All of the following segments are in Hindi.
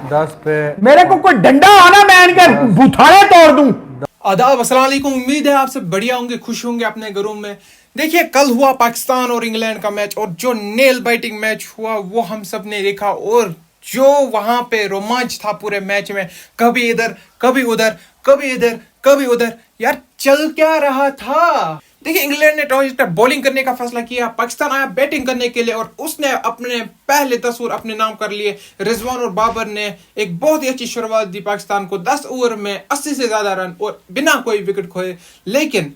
10 पे मेरे को कोई डंडा आना मैं इनके बुथारे तोड़ दूं। आदाब अस्सलाम वालेकुम। उम्मीद है आप सब बढ़िया होंगे, खुश होंगे अपने घरों में। देखिए, कल हुआ पाकिस्तान और इंग्लैंड का मैच और जो नेल बाइटिंग मैच हुआ वो हम सब ने देखा। और जो वहां पे रोमांच था पूरे मैच में, कभी इधर कभी उधर, कभी इधर कभी उधर, यार चल क्या रहा था। देखिए, इंग्लैंड ने टॉस जीतकर बॉलिंग करने का फैसला किया, पाकिस्तान आया बैटिंग करने के लिए और उसने अपने पहले 10 ओवर अपने नाम कर लिए। रिजवान और बाबर ने एक बहुत ही अच्छी शुरुआत दी पाकिस्तान को, 10 ओवर में 80 से ज्यादा रन और बिना कोई विकेट खोए। लेकिन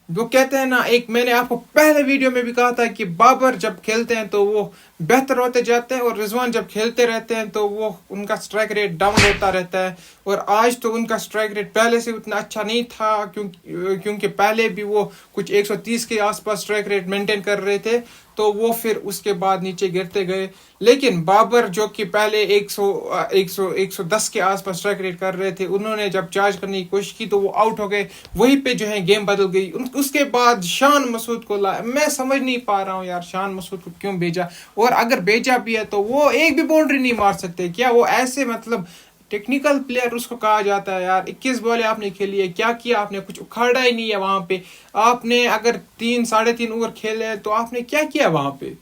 वो कहते हैं ना, एक मैंने आपको पहले वीडियो में भी कहा था कि बाबर जब खेलते हैं तो वो बेहतर होते जाते हैं और रिजवान जब खेलते रहते हैं तो वो उनका स्ट्राइक रेट डाउन होता रहता है। और आज तो उनका स्ट्राइक रेट पहले से उतना अच्छा नहीं था, क्योंकि पहले भी वो कुछ 130 के आसपास स्ट्राइक रेट मेंटेन कर रहे थे, तो वो फिर उसके बाद नीचे गिरते गए। लेकिन बाबर जो कि पहले 110 के आसपास स्ट्राइक रेट कर रहे थे, उन्होंने जब चार्ज करने की कोशिश की तो वो आउट हो गए। वहीं पे जो है गेम बदल गई। उसके बाद शान मसूद को लाया। मैं समझ नहीं पा रहा हूँ यार, शान मसूद को क्यों भेजा, और अगर भेजा भी है तो वो एक भी बाउंड्री नहीं मार सकते क्या? वो ऐसे मतलब टेक्निकल प्लेयर उसको कहा जाता है यार। 21 बॉलें आपने खेली है, क्या किया आपने? कुछ उखाड़ा ही नहीं है वहां पे। आपने अगर 3-3.5 ओवर खेले हैं तो आपने क्या किया वहां पे?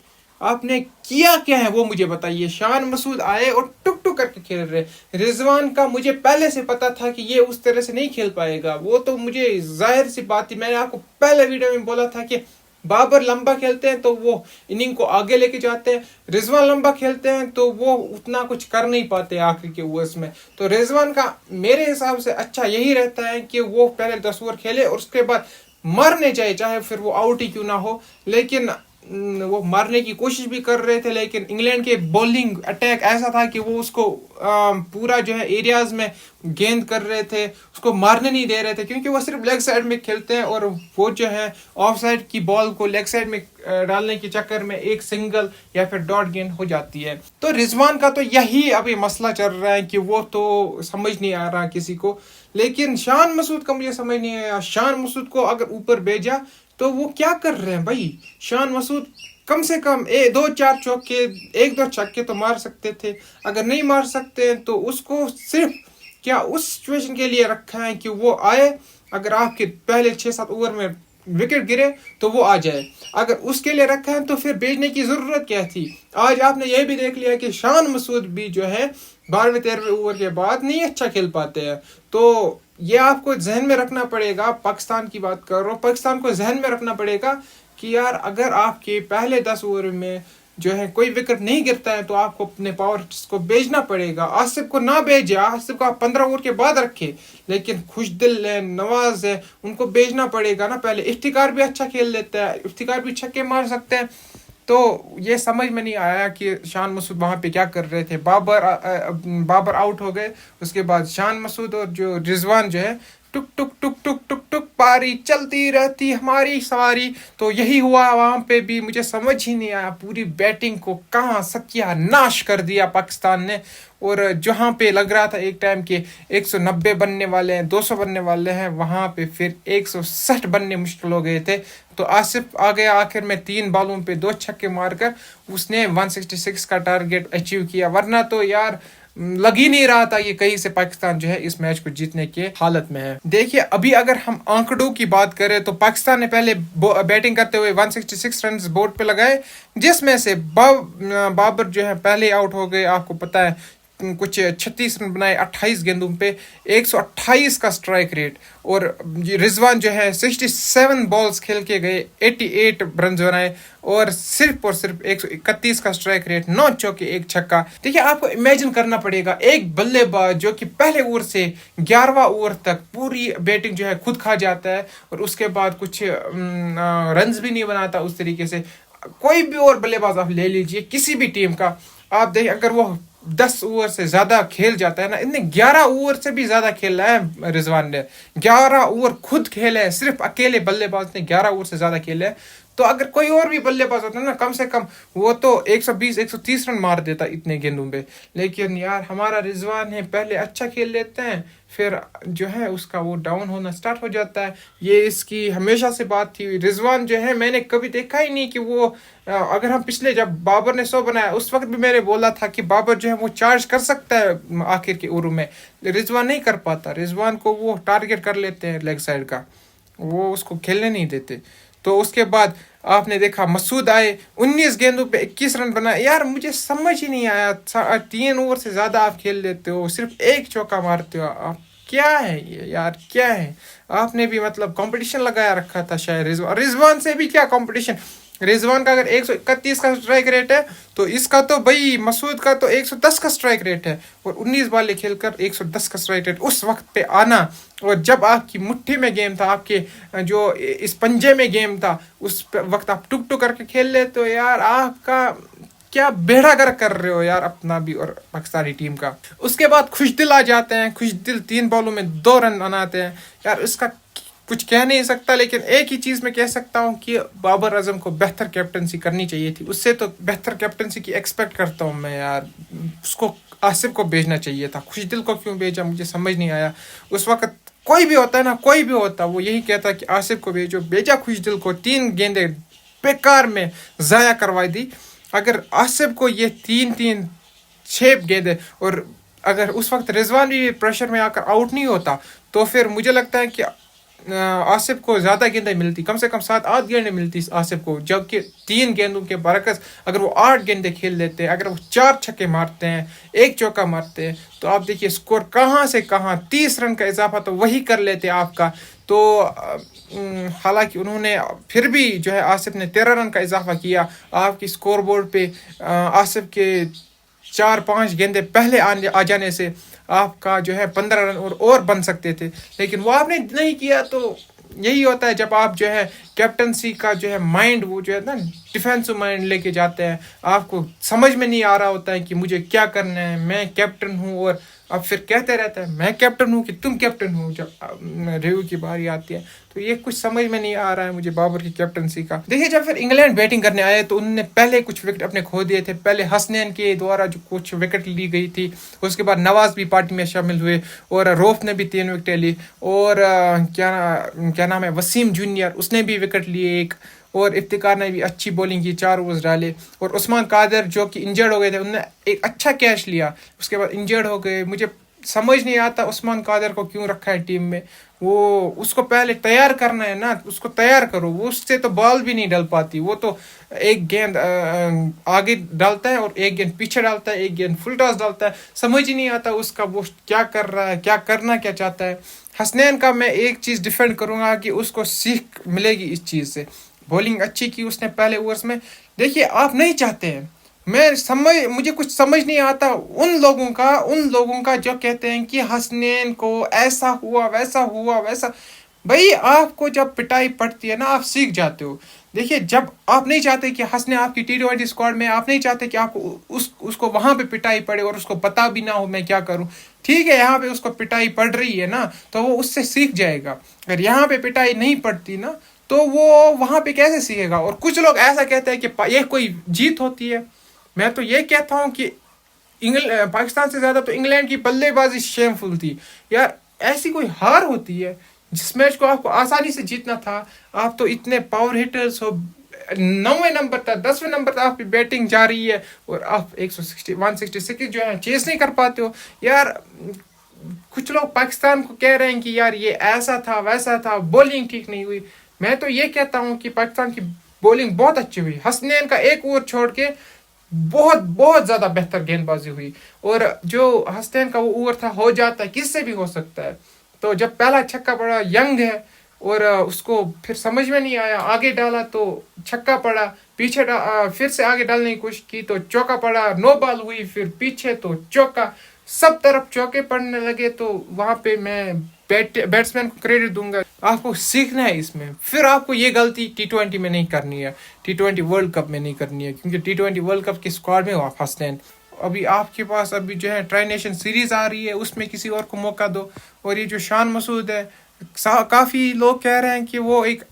आपने किया क्या है वो मुझे बताइए। शान मसूद आए और टुक टुक करके खेल रहे। रिजवान का मुझे पहले से पता था कि ये उस तरह से नहीं खेल पाएगा, वो तो मुझे जाहिर सी बात थी। मैंने आपको पहले वीडियो में बोला था कि बाबर लंबा खेलते हैं तो वो इनिंग को आगे लेके जाते हैं, रिजवान लंबा खेलते हैं तो वो उतना कुछ कर नहीं पाते आखिर के ओवर्स में। तो रिजवान का मेरे हिसाब से अच्छा यही रहता है कि वो पहले 10 ओवर खेले और उसके बाद मारने जाए, चाहे फिर वो आउट ही क्यों ना हो। लेकिन वो मारने की कोशिश भी कर रहे थे, लेकिन इंग्लैंड के बॉलिंग अटैक ऐसा था कि वो उसको पूरा जो है एरियाज में गेंद कर रहे थे, उसको मारने नहीं दे रहे थे, क्योंकि वो सिर्फ लेग साइड में खेलते हैं और वो जो है ऑफ साइड की बॉल को लेग साइड में डालने के चक्कर में एक सिंगल या फिर डॉट गेंद हो जाती है। तो रिजवान का तो यही अभी मसला चल रहा है कि वो तो समझ नहीं आ रहा किसी को। लेकिन शान मसूद का मुझे समझ नहीं आया। शान मसूद को अगर ऊपर भेजा तो वो क्या कर रहे हैं भाई? शान मसूद कम से कम 2-4 चौके, 1-2 छक्के तो मार सकते थे। अगर नहीं मार सकते हैं तो उसको सिर्फ क्या उस सिचुएशन के लिए रखा है कि वो आए, अगर आपके पहले 6-7 ओवर में विकेट गिरे तो वो आ जाए। अगर उसके लिए रखा है तो फिर भेजने की जरूरत क्या थी? आज आपने यह भी देख लिया कि शान मसूद भी जो है 12वें-13वें ओवर के बाद नहीं अच्छा खेल पाते हैं। तो ये आपको जहन में रखना पड़ेगा। पाकिस्तान की बात कर रहा हूँ, पाकिस्तान को जहन में रखना पड़ेगा कि यार अगर आपके पहले 10 ओवर में जो है कोई विकेट नहीं गिरता है तो आपको अपने पावर्स को भेजना पड़ेगा। आसिफ को ना भेजे, आसिफ को आप 15 ओवर के बाद रखे, लेकिन खुशदिल है, नवाज है, उनको भेजना पड़ेगा ना पहले। इफ्तिकार भी अच्छा खेल लेता है, इफ्तिकार भी छक्के मार सकते हैं। तो ये समझ में नहीं आया कि शान मसूद वहां पे क्या कर रहे थे। बाबर आउट हो गए, उसके बाद शान मसूद और जो रिजवान जो है टुक टुक टुक टुक टुक टुक पारी चलती रहती हमारी सारी। तो यही हुआ वहां पे भी। मुझे समझ ही नहीं आया, पूरी बैटिंग को कहाँ सत्यानाश कर दिया पाकिस्तान ने। और जहां पे लग रहा था एक टाइम के 190 बनने वाले हैं, 200 बनने वाले हैं, वहां पे फिर 160 बनने मुश्किल हो गए थे। तो आसिफ आ गया आखिर में 3 बॉलों पे 2 छक्के मारकर, उसने 166 का टारगेट अचीव किया। वरना तो यार लग ही नहीं रहा था कि कहीं से पाकिस्तान जो है इस मैच को जीतने के हालत में है। देखिए, अभी अगर हम आंकड़ों की बात करें तो पाकिस्तान ने पहले बैटिंग करते हुए 166 रन बोर्ड पे लगाए, जिसमें से बाबर जो है पहले आउट हो गए। आपको पता है कुछ 36 रन बनाए 28 गेंदों पे, 128 का स्ट्राइक रेट। और रिजवान जो है 67 बॉल्स खेल के गए, 88 रन बनाए और सिर्फ 131 का स्ट्राइक रेट, 9 चौके 1 छक्का। देखिए, आपको इमेजिन करना पड़ेगा, एक बल्लेबाज जो कि पहले ओवर से 11वां ओवर तक पूरी बैटिंग जो है खुद खा जाता है और उसके बाद कुछ रन भी नहीं बनाता उस तरीके से। कोई भी और बल्लेबाज आप ले लीजिए किसी भी टीम का, आप देखिए अगर वो 10 ओवर से ज्यादा खेल जाता है ना, इतने 11 ओवर से भी ज्यादा खेला है रिजवान ने। 11 ओवर खुद खेले हैं, सिर्फ अकेले बल्लेबाज ने 11 ओवर से ज्यादा खेले हैं। तो अगर कोई और भी बल्लेबाज होता ना, कम से कम वो तो 120 130 रन मार देता इतने गेंदों पे। लेकिन यार हमारा रिजवान है, पहले अच्छा खेल लेते हैं, फिर जो है उसका वो डाउन होना स्टार्ट हो जाता है। ये इसकी हमेशा से बात थी। रिजवान जो है मैंने कभी देखा ही नहीं कि वो अगर हम पिछले जब बाबर ने 100 बनाया उस वक्त भी मैंने बोला था कि बाबर जो है वो चार्ज कर सकता है आखिर के ओवर में, रिजवान नहीं कर पाता। रिजवान को वो टारगेट कर लेते हैं लेग साइड का, वो उसको खेलने नहीं देते। तो उसके बाद आपने देखा मसूद आए, 19 गेंदों पे 21 रन बनाए। यार मुझे समझ ही नहीं आया, 3 ओवर से ज़्यादा आप खेल लेते हो, सिर्फ एक चौका मारते हो आप, क्या है ये यार, क्या है? आपने भी मतलब कंपटीशन लगाया रखा था शायद रिजवान से भी क्या कंपटीशन। रिजवान का अगर 131 का स्ट्राइक रेट है तो इसका तो भाई मसूद का तो 110 का स्ट्राइक रेट है, और 19 बालें खेलकर 110 का स्ट्राइक रेट उस वक्त पे आना, और जब आपकी मुट्ठी में गेम था, आपके जो इस पंजे में गेम था, उस वक्त आप टुक टुक करके खेल लेते हो। यार आपका क्या बेड़ा गर्क कर रहे हो यार, अपना भी और पाकिस्तानी टीम का। उसके बाद खुशदिल आ जाते हैं, खुशदिल 3 बॉलों में 2 रन बनाते हैं। यार इसका कुछ कह नहीं सकता, लेकिन एक ही चीज़ मैं कह सकता हूँ कि बाबर आजम को बेहतर कैप्टनसी करनी चाहिए थी, उससे तो बेहतर कैप्टनसी की एक्सपेक्ट करता हूँ मैं यार। उसको आसिफ को भेजना चाहिए था, खुशदिल को क्यों भेजा मुझे समझ नहीं आया। उस वक्त कोई भी होता है ना, कोई भी होता वो यही कहता कि आसिफ को भेजो, भेजा खुशदिल को, 3 गेंदें बेकार में ज़ाया करवाई दी। अगर आसिफ को ये 6 गेंदें, और अगर उस वक्त रिजवान भी प्रेशर में आकर आउट नहीं होता तो फिर मुझे लगता है कि आसिफ को ज़्यादा गेंदें मिलती, कम से कम 7-8 गेंदें मिलती आसिफ को, जबकि 3 गेंदों के बरकस अगर वो 8 गेंदें खेल लेते हैं, अगर वो 4 छक्के मारते हैं, 1 चौका मारते हैं, तो आप देखिए स्कोर कहाँ से कहाँ, 30 रन का इजाफा तो वही कर लेते आपका। तो हालांकि उन्होंने फिर भी जो है आसिफ ने 13 रन का इजाफा किया आपकी स्कोर बोर्ड पे। आसिफ के 4-5 गेंदें पहले आ जाने से आपका जो है 15 रन और बन सकते थे, लेकिन वो आपने नहीं किया। तो यही होता है जब आप जो है कैप्टनसी का जो है माइंड, वो जो है ना डिफेंसिव माइंड लेके जाते हैं, आपको समझ में नहीं आ रहा होता है कि मुझे क्या करना है, मैं कैप्टन हूँ, और अब फिर कहते रहता है मैं कैप्टन हूँ कि तुम कैप्टन हो। जब रिव्यू की बारी आती है तो ये कुछ समझ में नहीं आ रहा है मुझे बाबर की कैप्टनसी का। देखिए जब फिर इंग्लैंड बैटिंग करने आए तो उन्होंने पहले कुछ विकेट अपने खो दिए थे, पहले हसनैन के द्वारा जो कुछ विकेट ली गई थी, उसके बाद नवाज भी पार्टी में शामिल हुए, और रऊफ ने भी 3 विकेटें ली, और क्या नाम है वसीम जूनियर, उसने भी विकेट लिए एक, और इफ्तिकार ने भी अच्छी बॉलिंग की, 4 ओवर्स डाले, और उस्मान कादर जो कि इंजर्ड हो गए थे उन्होंने एक अच्छा कैच लिया, उसके बाद इंजर्ड हो गए। मुझे समझ नहीं आता उस्मान कादर को क्यों रखा है टीम में, वो उसको पहले तैयार करना है ना, उसको तैयार करो, वो उससे तो बॉल भी नहीं डल पाती, वो तो एक गेंद आगे डालता है और एक गेंद पीछे डालता है, एक गेंद फुल टॉस डालता है, समझ ही नहीं आता उसका वो क्या कर रहा है, क्या करना क्या चाहता है। हसनैन का मैं एक चीज़ डिफेंड करूँगा कि उसको सीख मिलेगी इस चीज़ से, बॉलिंग अच्छी की उसने पहले ओवर्स में। देखिए आप नहीं चाहते हैं, मुझे कुछ समझ नहीं आता उन लोगों का जो कहते हैं कि हसनैन को ऐसा हुआ वैसा। भाई आपको जब पिटाई पड़ती है ना आप सीख जाते हो। देखिए जब आप नहीं चाहते कि हसनैन आपकी T20 स्क्वाड में, आप नहीं चाहते कि आपको उसको वहां पे पिटाई पड़े और उसको पता भी ना हो मैं क्या करूं। ठीक है यहाँ पे उसको पिटाई पड़ रही है ना तो वो उससे सीख जाएगा, अगर यहाँ पे पिटाई नहीं पड़ती ना तो वो वहां पे कैसे सीखेगा। और कुछ लोग ऐसा कहते हैं कि ये कोई जीत होती है, मैं तो ये कहता हूँ कि पाकिस्तान से ज़्यादा तो इंग्लैंड की बल्लेबाजी शेमफुल थी यार। ऐसी कोई हार होती है जिस मैच को आपको आसानी से जीतना था, आप तो इतने पावर हिटर्स हो, 9वें नंबर था 10वें नंबर था आपकी बैटिंग जा रही है और आप 166 जो है चेस नहीं कर पाते हो यार। कुछ लोग पाकिस्तान को कह रहे हैं कि यार ये ऐसा था वैसा था, बॉलिंग ठीक नहीं हुई। मैं तो ये कहता हूँ कि पाकिस्तान की बॉलिंग बहुत अच्छी हुई, हसनैन का 1 ओवर छोड़ के बहुत ज्यादा बेहतर गेंदबाजी हुई, और जो हसनैन का वो ओवर था हो जाता है किससे भी हो सकता है। तो जब पहला छक्का पड़ा, यंग है और उसको फिर समझ में नहीं आया, आगे डाला तो छक्का पड़ा, पीछे फिर से आगे डालने की कोशिश की तो चौका पड़ा, नो बॉल हुई, फिर पीछे तो चौका, सब तरफ चौके पड़ने लगे। तो वहां पे मैं बैट्समैन को क्रेडिट दूंगा, आपको सीखना है इसमें, फिर आपको ये गलती T20 में नहीं करनी है, T20 वर्ल्ड कप में नहीं करनी है, क्योंकि T20 वर्ल्ड कप की स्क्वाड में आप हसनैन, अभी आपके पास अभी जो है ट्राई नेशन सीरीज आ रही है उसमें किसी और को मौका दो। और ये जो शान मसूद है काफ़ी लोग कह रहे हैं कि वो एक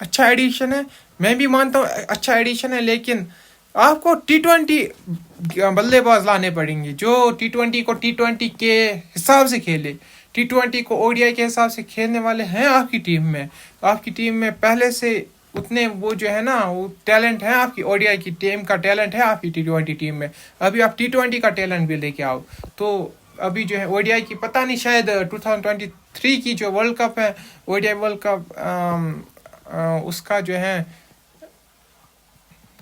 अच्छा एडिशन है, मैं भी मानता हूँ अच्छा एडिशन है, लेकिन आपको T20 बल्लेबाज लाने पड़ेंगे जो T20 को T20 के हिसाब से खेले, T20 को ODI के हिसाब से खेलने वाले हैं आपकी टीम में। आपकी टीम में पहले से उतने वो जो है ना वो टैलेंट है, आपकी ODI की टीम का टैलेंट है आपकी T20 टीम में, अभी आप T20 का टैलेंट भी लेके आओ। तो अभी जो है ODI की पता नहीं, शायद 2023 की जो वर्ल्ड कप है, ODI वर्ल्ड कप, उसका जो है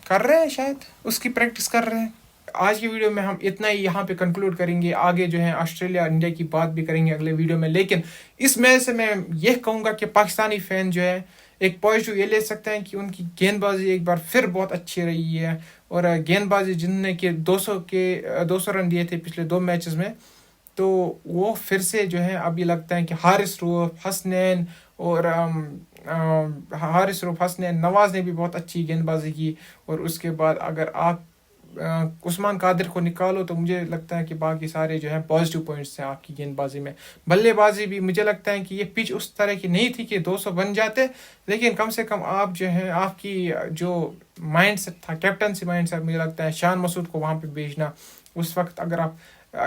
कर रहे हैं, शायद उसकी प्रैक्टिस कर रहे हैं। आज की वीडियो में हम इतना ही यहाँ पे कंक्लूड करेंगे, आगे जो है ऑस्ट्रेलिया इंडिया की बात भी करेंगे अगले वीडियो में। लेकिन इस मैच से मैं ये कहूँगा कि पाकिस्तानी फैन जो है एक पॉजिटिव ये ले सकते हैं कि उनकी गेंदबाजी एक बार फिर बहुत अच्छी रही है, और गेंदबाजी जिनने के 200 रन दिए थे पिछले 2 मैचेस में, तो वो फिर से जो है अभी लगता है कि हारिस रऊफ, हसनैन और हारिस रऊफ, हसनैन, नवाज ने भी बहुत अच्छी गेंदबाजी की। और उसके बाद अगर आप उस्मान कादिर को निकालो तो मुझे लगता है कि बाकी सारे जो हैं पॉजिटिव पॉइंट्स हैं आपकी गेंदबाजी में। बल्लेबाजी भी मुझे लगता है कि ये पिच उस तरह की नहीं थी कि 200 बन जाते, लेकिन कम से कम आप जो है आपकी जो माइंडसेट था, कैप्टनसी माइंडसेट, मुझे लगता है शान मसूद को वहाँ पे भेजना उस वक्त, अगर आप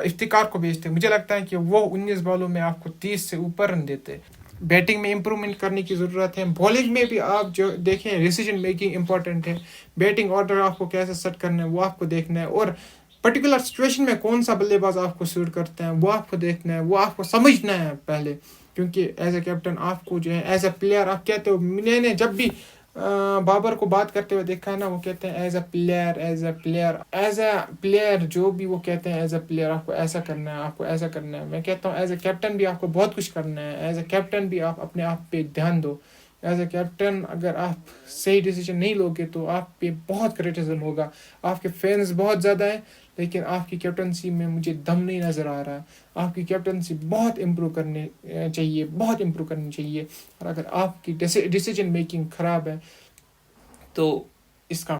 इफ्तिकार को भेजते, मुझे लगता है कि वो 19 बॉलों में आपको 30 से ऊपर रन देते। बैटिंग में इम्प्रूवमेंट करने की ज़रूरत है, बॉलिंग में भी आप जो देखें डिसीजन मेकिंग इंपॉर्टेंट है, बैटिंग ऑर्डर आपको कैसे सेट करना है वो आपको देखना है, और पर्टिकुलर सिचुएशन में कौन सा बल्लेबाज आपको सूट करते हैं वो आपको देखना है, वो आपको समझना है पहले। क्योंकि एज ए कैप्टन आपको जो है एज ए प्लेयर, आप कहते हो, मैंने जब भी बाबर को बात करते हुए देखा है ना, वो कहते हैं एज अ प्लेयर जो भी वो कहते हैं एज अ प्लेयर आपको ऐसा करना है, आपको ऐसा करना है। मैं कहता हूँ एज अ कैप्टन भी आपको बहुत कुछ करना है, एज अ कैप्टन भी आप अपने आप पे ध्यान दो। एज अ कैप्टन अगर आप सही डिसीजन नहीं लोगे तो आप पे बहुत क्रिटिसिज्म होगा। आपके फैंस बहुत ज़्यादा हैं, लेकिन आपकी कैप्टनसी में मुझे दम नहीं नज़र आ रहा। आपकी कैप्टनसी बहुत इम्प्रूव करनी चाहिए, और अगर आपकी डिसीजन मेकिंग ख़राब है तो इसका